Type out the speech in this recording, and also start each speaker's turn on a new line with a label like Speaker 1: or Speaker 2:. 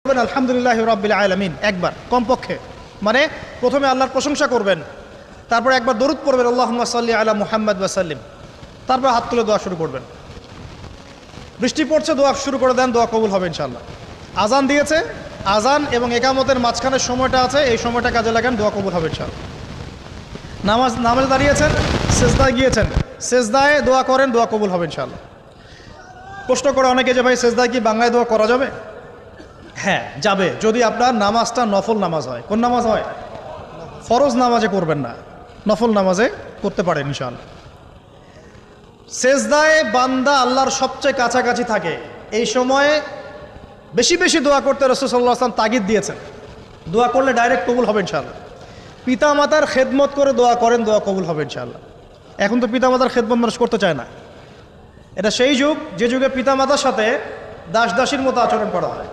Speaker 1: আলহামদুলিল্লাহ রাব্বিল আলামিন একবার কমপক্ষে, মানে প্রথমে আল্লাহর প্রশংসা করবেন, তারপর একবার দরুদ পড়বেন আল্লাহুম্মা সাল্লি আলা মুহাম্মাদ ওয়া সাল্লিম, তারপর হাত তুলে দোয়া শুরু করবেন। বৃষ্টি পড়ছে, দোয়া শুরু করে দেন, দোয়া কবুল হবে ইনশাআল্লাহ। আজান দিয়েছে, আজান এবং একামতের মাঝখানের সময়টা আছে, এই সময়টা কাজে লাগান, দোয়া কবুল হবে ইনশাআল্লাহ। নামাজে দাঁড়িয়েছেন, সেজদায় গিয়েছেন, সেজদায় দোয়া করেন, দোয়া কবুল হবে ইনশাআল্লাহ। প্রশ্ন করে অনেকে যে ভাই সেজদায় কি বাংলায় দোয়া করা যাবে? হ্যাঁ যাবে, যদি আপনার নামাজটা নফল নামাজ হয়। কোন নামাজ হয়? ফরজ নামাজে করবেন না, নফল নামাজে করতে পারেন ইনশাআল্লাহ। সেজদায় বান্দা আল্লাহর সবচেয়ে কাছাকাছি থাকে, এই সময়ে বেশি বেশি দোয়া করতে রাসূল সাল্লাল্লাহু আলাইহি ওয়াসাল্লাম তাগিদ দিয়েছেন। দোয়া করলে ডাইরেক্ট কবুল হবে ইনশাআল্লাহ। পিতা মাতার খেদমত করে দোয়া করেন, দোয়া কবুল হবে ইনশাআল্লাহ। এখন তো পিতা মাতার খেদমত মানুষ করতে চায় না। এটা সেই যুগ যে যুগে পিতা মাতার সাথে দাস দাসীর মতো আচরণ করা হয়।